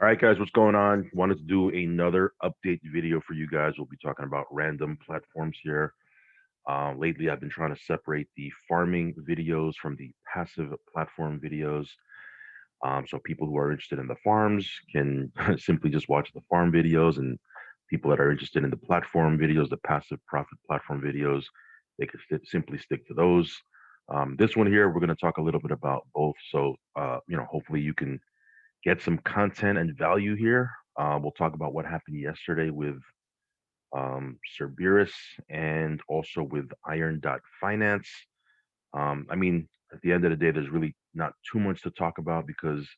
All right, guys, what's going on? Wanted to do another update video for you guys. We'll be talking about random platforms here. Lately, I've been trying to separate the farming videos from the passive platform videos. So people who are interested in the farms can simply just watch the farm videos, and people that are interested in the platform videos, the passive profit platform videos, they could simply stick to those. This one here, we're going to talk a little bit about both. So, hopefully you can get some content and value here. We'll talk about what happened yesterday with Sir Beerus and also with Finance. I mean, at the end of the day, there's really not too much to talk about because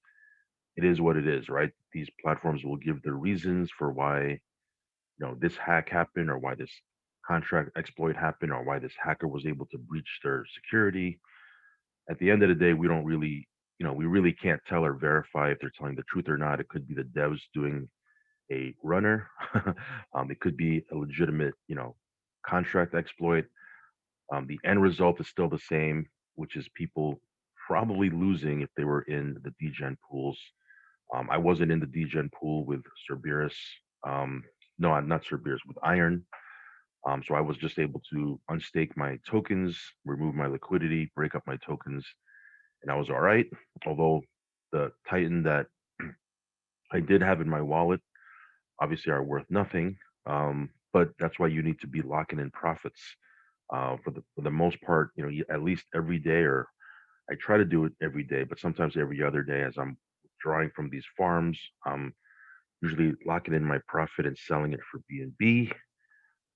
it is what it is, right? These platforms will give the reasons for why this hack happened or why this contract exploit happened or why this hacker was able to breach their security. At the end of the day, we don't really, we really can't tell or verify if they're telling the truth or not. It could be the devs doing a runner. It could be a legitimate, contract exploit. The end result is still the same, which is people probably losing if they were in the degen pools. I wasn't in the degen pool with Cerberus. No, I'm not Cerberus, with Iron. So I was just able to unstake my tokens, remove my liquidity, break up my tokens, and I was all right. Although the Titan that I did have in my wallet obviously are worth nothing. But that's why you need to be locking in profits. For the most part, at least every day, or I try to do it every day, but sometimes every other day as I'm drawing from these farms, I'm usually locking in my profit and selling it for BNB.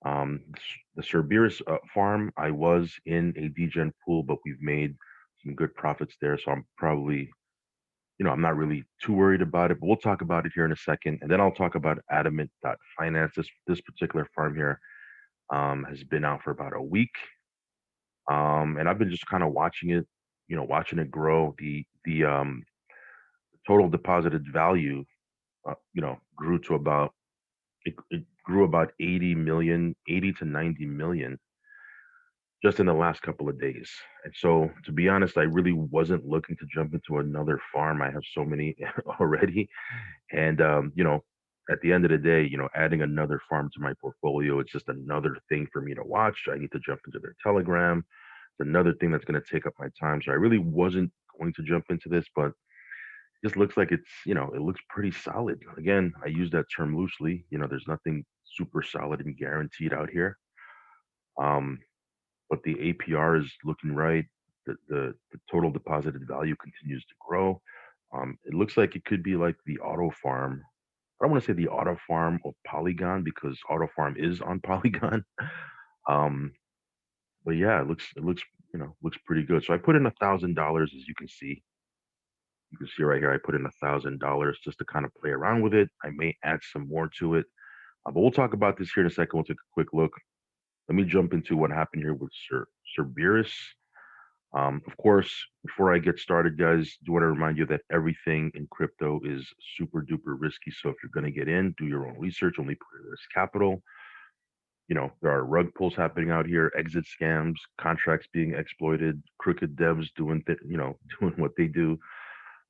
The Cerberus farm, I was in a degen pool, but we've made some good profits there. So I'm probably, I'm not really too worried about it, but we'll talk about it here in a second. And then I'll talk about Adamant Finance. This particular farm here has been out for about a week. And I've been just kind of watching it, watching it grow. The total deposited value, grew to about it grew about 80 million, 80 to 90 million just in the last couple of days. And so, to be honest, I really wasn't looking to jump into another farm. I have so many already. And, at the end of the day, adding another farm to my portfolio, it's just another thing for me to watch. I need to jump into their Telegram. It's another thing that's going to take up my time. So I really wasn't going to jump into this, but just looks like it looks pretty solid. Again, I use that term loosely. There's nothing super solid and guaranteed out here. Um, but the APR is looking right. The total deposited value continues to grow. It looks like it could be like the auto farm. I don't want to say the auto farm of Polygon because auto farm is on Polygon. Um, but yeah, it looks pretty good. So I put in $1,000, as you can see. You can see right here, I put in $1,000 just to kind of play around with it. I may add some more to it, but we'll talk about this here in a second. We'll take a quick look. Let me jump into what happened here with Sir Beerus. Of course, before I get started, guys, do want to remind you that everything in crypto is super duper risky. So if you're going to get in, do your own research, only put your risk capital. There are rug pulls happening out here, exit scams, contracts being exploited, crooked devs doing, doing what they do.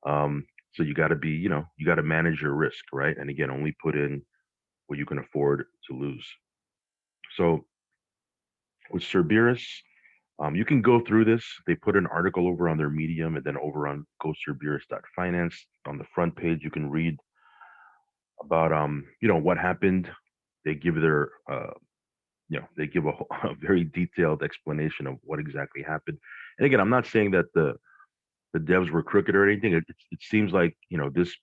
So you got to be, you got to manage your risk, right? And again, only put in what you can afford to lose. So with Cerberus, you can go through this. They put an article over on their Medium and then over on GoCerberus.finance. On the front page, you can read about what happened. They give their they give a, a very detailed explanation of what exactly happened. And again, I'm not saying that the devs were crooked or anything. It seems like this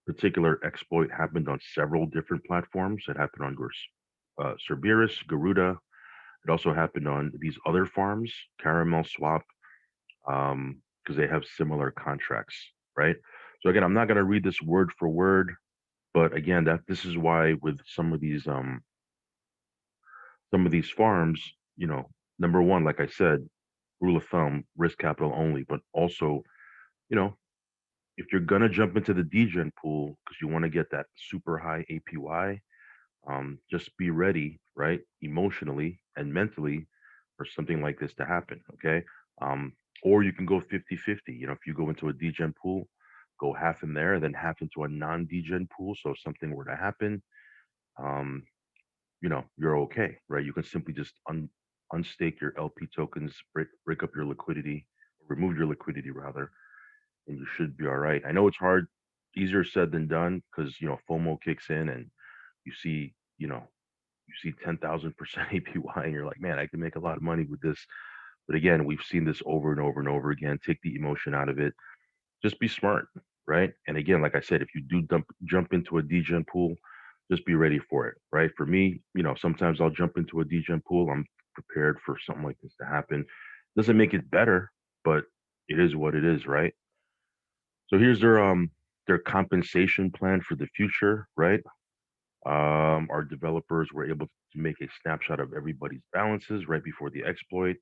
particular exploit happened on several different platforms. It happened on Cerberus, Garuda. It also happened on these other farms, Caramel Swap, because they have similar contracts, right? So again, I'm not going to read this word for word, but again, that this is why with some of these farms, number one, like I said, rule of thumb, risk capital only, but also, you know, if you're gonna jump into the degen pool because you want to get that super high APY, just be ready, right, emotionally and mentally for something like this to happen. Okay. Or you can go 50-50. If you go into a degen pool, go half in there and then half into a non-degen pool. So if something were to happen, um, you're okay, right? You can simply just unstake your LP tokens, break up your liquidity, remove your liquidity rather, and you should be all right. I know it's hard, easier said than done, because FOMO kicks in and you see, you see 10,000% APY and you're like, man, I can make a lot of money with this. But again, we've seen this over and over and over again. Take the emotion out of it. Just be smart, right? And again, like I said, if you do jump into a degen pool, just be ready for it, right? For me, sometimes I'll jump into a degen pool. I'm prepared for something like this to happen. Doesn't make it better, but it is what it is, right? So here's their compensation plan for the future, right? Our developers were able to make a snapshot of everybody's balances right before the exploit.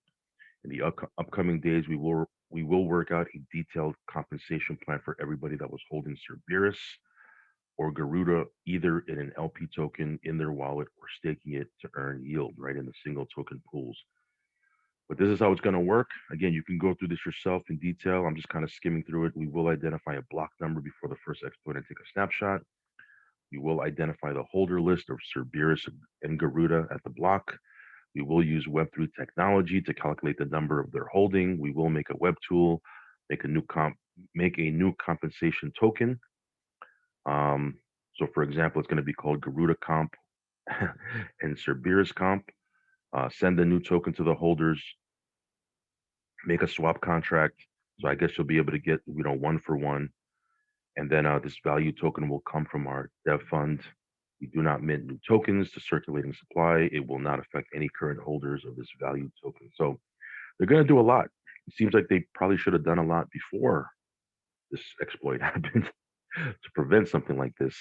In the upcoming days, we will work out a detailed compensation plan for everybody that was holding Beerus or Garuda, either in an LP token in their wallet or staking it to earn yield, right, in the single token pools. But this is how it's going to work. Again, you can go through this yourself in detail. I'm just kind of skimming through it. We will identify a block number before the first exploit and take a snapshot. We will identify the holder list of Cerberus and Garuda at the block. We will use Web3 technology to calculate the number of their holding. We will make a web tool, make a new compensation token. So for example, it's going to be called Garuda Comp and Cerberus Comp. Send the new token to the holders, make a swap contract. So I guess you'll be able to get, one for one. And then this value token will come from our dev fund. We do not mint new tokens to circulating supply. It will not affect any current holders of this value token. So they're going to do a lot. It seems like they probably should have done a lot before this exploit happened to prevent something like this.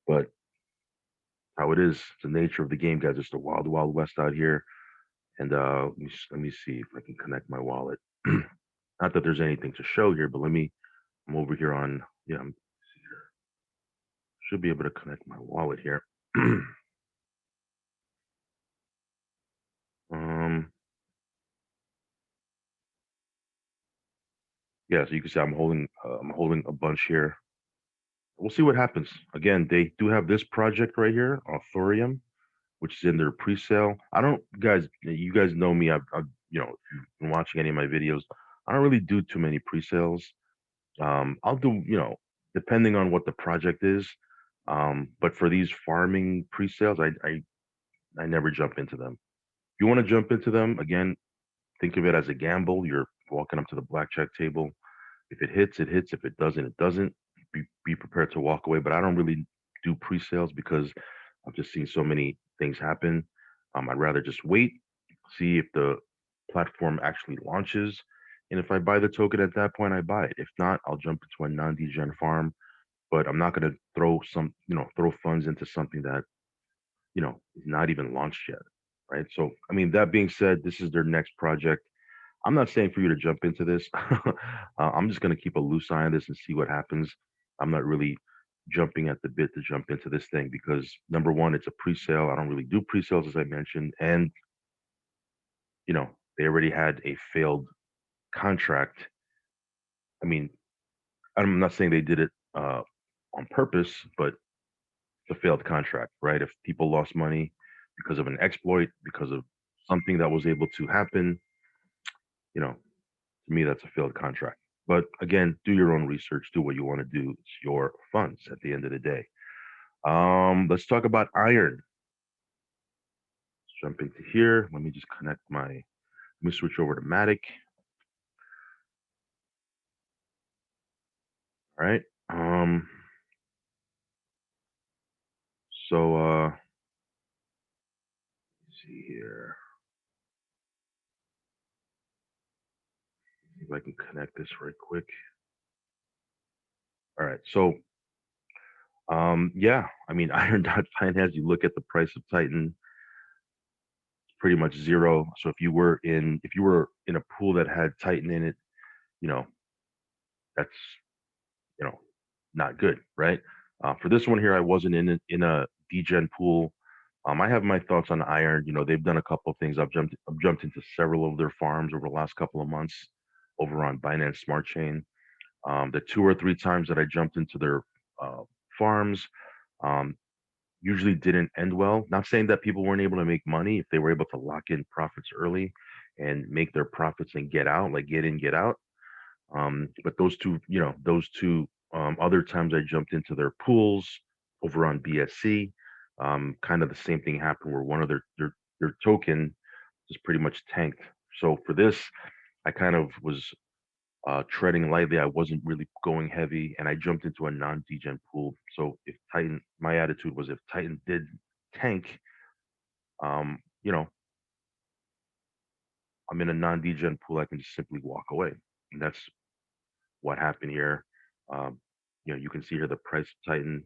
But how it is, it's the nature of the game, guys. It's the wild, wild west out here. And let me see if I can connect my wallet. Not that there's anything to show here, but I'm over here on, yeah, should be able to connect my wallet here. um, yeah, so you can see I'm holding a bunch here. We'll see what happens. Again, they do have this project right here, Authorium, which is in their pre-sale. I don't, guys, you guys know me. I've if you've been watching any of my videos, I don't really do too many pre-sales. I'll do, depending on what the project is. But for these farming pre-sales, I never jump into them. If you want to jump into them, again, think of it as a gamble. You're walking up to the blackjack table. If it hits, it hits. If it doesn't, it doesn't. Be prepared to walk away. But I don't really do pre-sales because I've just seen so many things happen. I'd rather just wait, see if the platform actually launches, and if I buy the token at that point, I buy it. If not, I'll jump into a non-degen farm. But I'm not going to throw funds into something that is not even launched yet, right? So, I mean, that being said, this is their next project. I'm not saying for you to jump into this. I'm just going to keep a loose eye on this and see what happens. I'm not really jumping at the bit to jump into this thing because number one, it's a pre-sale. I don't really do pre-sales, as I mentioned, and they already had a failed contract. I mean, I'm not saying they did it on purpose, but the failed contract, right? If people lost money because of an exploit, because of something that was able to happen, to me, that's a failed contract. But again, do your own research, do what you want to do. It's your funds at the end of the day. Let's talk about iron. Let's jump into here. Let me just connect let me switch over to Matic. All right. So let's see here. See if I can connect this right quick. All right. So yeah, I mean, Iron.Finance, you look at the price of Titan, pretty much zero. So if you were in a pool that had Titan in it, you know, that's you know not good, right? For this one here, I wasn't in a degen pool. I have my thoughts on Iron. They've done a couple of things. I've jumped into several of their farms over the last couple of months over on Binance Smart Chain. The 2 or 3 times that I jumped into their farms um, usually didn't end well. Not saying that people weren't able to make money if they were able to lock in profits early and make their profits and get out, like get in, get out. But those two other times I jumped into their pools over on BSC, kind of the same thing happened where one of their token just pretty much tanked. So for this, I kind of was treading lightly. I wasn't really going heavy, and I jumped into a non-degen pool. So if Titan, my attitude was if Titan did tank, um, you know, I'm in a non-degen pool. I can just simply walk away, and that's what happened here. Um, you can see here the price of Titan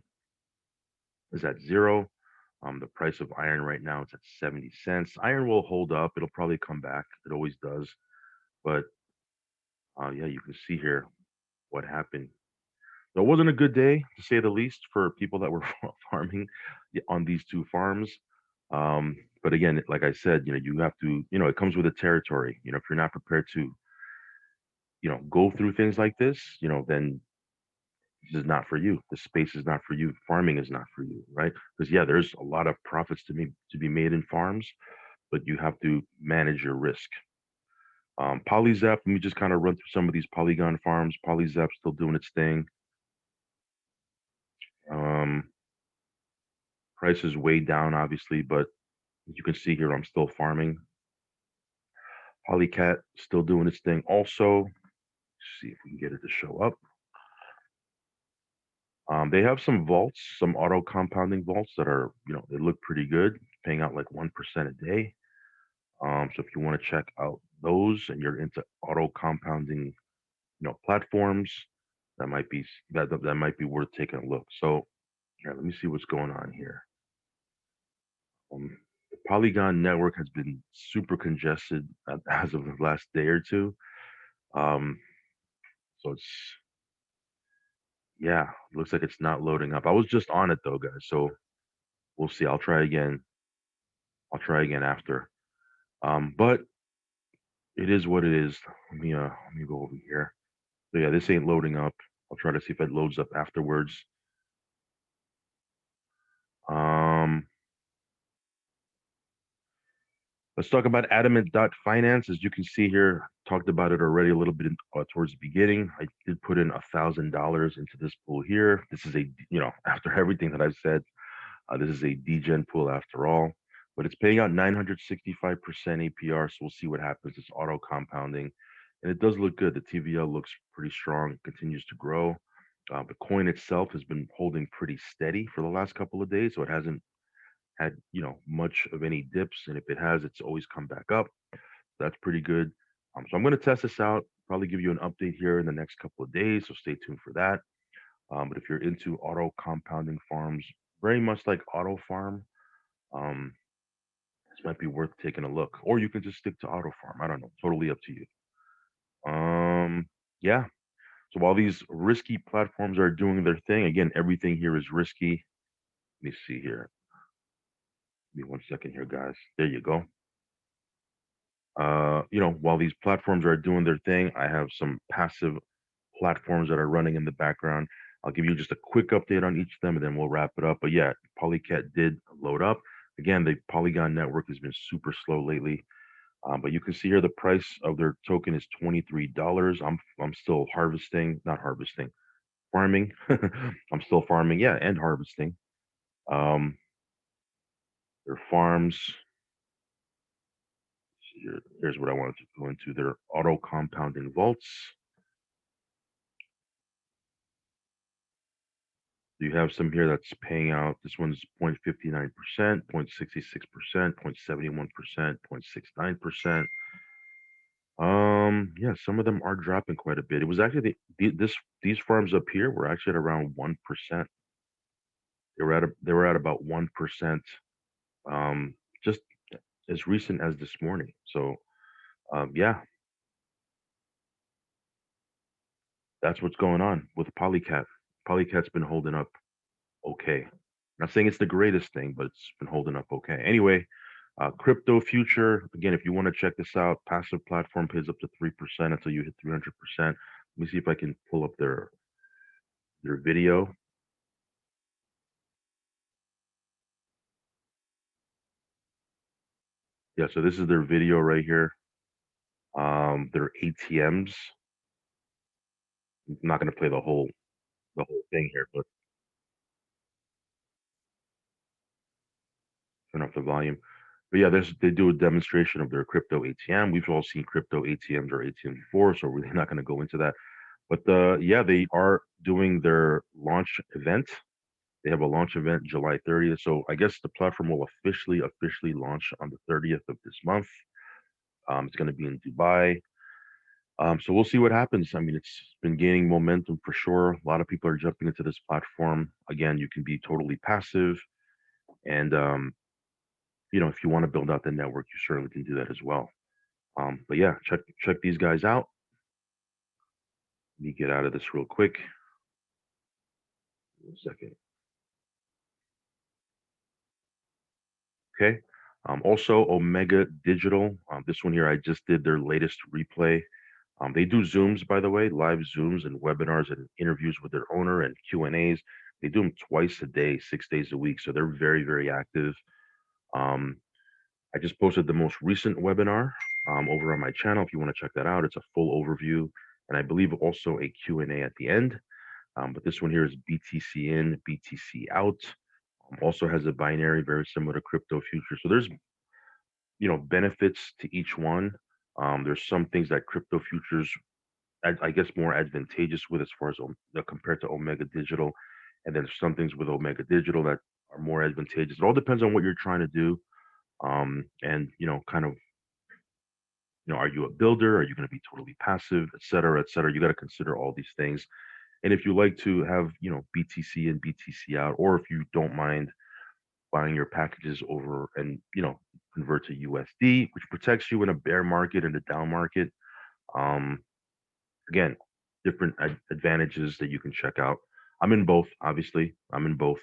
is at 0. The price of iron right now is at 70 cents. Iron will hold up. It'll probably come back. It always does. But yeah, you can see here what happened. So it wasn't a good day, to say the least, for people that were farming on these two farms. But again, like I said, you have to, it comes with the territory. If you're not prepared to, go through things like this, then this is not for you. The space is not for you. Farming is not for you, right? Because yeah, there's a lot of profits to be made in farms, but you have to manage your risk. Polyzap, let me just kind of run through some of these Polygon farms. Polyzap still doing its thing. Um, Price is way down, obviously, but as you can see here, I'm still farming. Polycat still doing its thing. Also, see if we can get it to show up. They have some vaults, some auto compounding vaults that are, they look pretty good, paying out like 1% a day. So if you want to check out those and you're into auto compounding, platforms, that might be worth taking a look. So here, let me see what's going on here. The Polygon network has been super congested as of the last day or two. Um, so yeah, looks like it's not loading up. I was just on it though, guys. So we'll see. I'll try again. I'll try again after. But it is what it is. Let me go over here. So yeah, this ain't loading up. I'll try to see if it loads up afterwards. Um, let's talk about Adamant Finance. As you can see here, talked about it already a little bit towards the beginning. I did put in $1,000 into this pool here. This is after everything that I've said, this is a degen pool after all, but it's paying out 965% APR. So we'll see what happens. It's auto compounding, and it does look good. The TVL looks pretty strong, continues to grow. The coin itself has been holding pretty steady for the last couple of days, so it hasn't had much of any dips, and if it has, it's always come back up. That's pretty good. So I'm going to test this out. Probably give you an update here in the next couple of days, so stay tuned for that. But if you're into auto compounding farms, very much like Auto Farm, um, this might be worth taking a look. Or you can just stick to Auto Farm. I don't know. Totally up to you. Yeah. So while these risky platforms are doing their thing, again, everything here is risky. Let me see here. Give me 1 second here, guys. There you go. While these platforms are doing their thing, I have some passive platforms that are running in the background. I'll give you just a quick update on each of them and then we'll wrap it up. But yeah, Polycat did load up. Again, the Polygon network has been super slow lately. But you can see here the price of their token is $23. I'm still farming. I'm still farming, yeah, and harvesting. Um, their farms. Here's what I wanted to go into. Their auto compounding vaults. You have some here that's paying out. This one's 0.59%, 0.66%, 0.71%, 0.69%. Yeah, some of them are dropping quite a bit. It was actually these farms up here were actually at around 1%. They were at about 1%, just as recent as this morning. So yeah, that's what's going on with Polycat. Polycat's been holding up okay. Not saying it's the greatest thing, but it's been holding up okay. Anyway, crypto future. Again, if you want to check this out, passive platform pays up to 3% until you hit 300%. Let me see if I can pull up their video. Yeah, so this is their video right here. Their ATMs. I'm not going to play the whole thing here, but turn off the volume. But yeah, they do a demonstration of their crypto ATM. We've all seen crypto ATMs or ATMs before, so we're really not going to go into that. But yeah, they are doing their launch event. They have a launch event July 30th. So I guess the platform will officially launch on the 30th of this month. It's going to be in Dubai. So we'll see what happens. I mean, it's been gaining momentum for sure. A lot of people are jumping into this platform. Again, you can be totally passive, and if you want to build out the network, you certainly can do that as well. But yeah, check these guys out. Let me get out of this real quick. 1 second. Okay. Also, Omega Digital. This one here, I just did their latest replay. They do Zooms, by the way, live Zooms and webinars and interviews with their owner and Q&As. They do them twice a day, 6 days a week. So they're very, very active. Um, I just posted the most recent webinar over on my channel. If you want to check that out, it's a full overview. And I believe also a Q&A at the end. But this one here is BTC in, BTC out. Also has a binary very similar to crypto future. So there's benefits to each one. There's some things that crypto futures, I guess, more advantageous with as far as compared to Omega Digital, and then there's some things with Omega Digital that are more advantageous. It all depends on what you're trying to do, and kind of, are you a builder? Are you going to be totally passive, et cetera, et cetera? You got to consider all these things. And if you like to have, BTC and BTC out, or if you don't mind buying your packages over and convert to USD, which protects you in a bear market and a down market. Um, Again, different advantages that you can check out. I'm in both, obviously. I'm in both.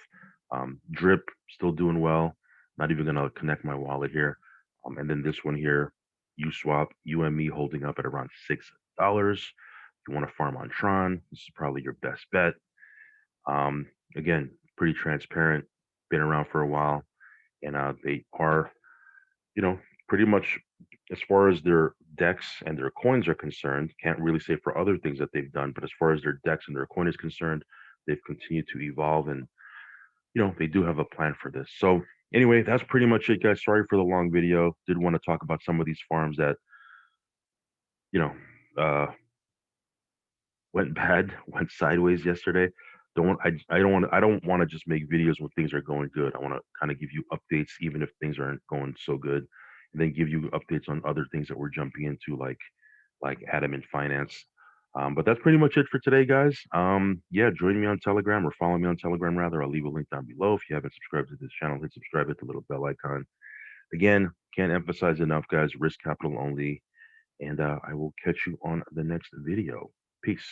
Drip still doing well. Not even gonna connect my wallet here. And then this one here, USwap, UME holding up at around $6. If you want to farm on Tron, this is probably your best bet. Again, pretty transparent, been around for a while, and they are, you know, pretty much as far as their decks and their coins are concerned, can't really say for other things that they've done, but as far as their decks and their coin is concerned, they've continued to evolve and they do have a plan for this. So anyway, that's pretty much it, guys. Sorry for the long video. Did want to talk about some of these farms that, you know, uh went bad, went sideways yesterday. I don't want to just make videos when things are going good. I want to kind of give you updates even if things aren't going so good, and then give you updates on other things that we're jumping into, like Adamant Finance. But that's pretty much it for today, guys. Yeah, join me on Telegram, or follow me on Telegram rather. I'll leave a link down below. If you haven't subscribed to this channel, hit subscribe, hit the little bell icon. Again, can't emphasize enough, guys. Risk capital only. And I will catch you on the next video. Peace.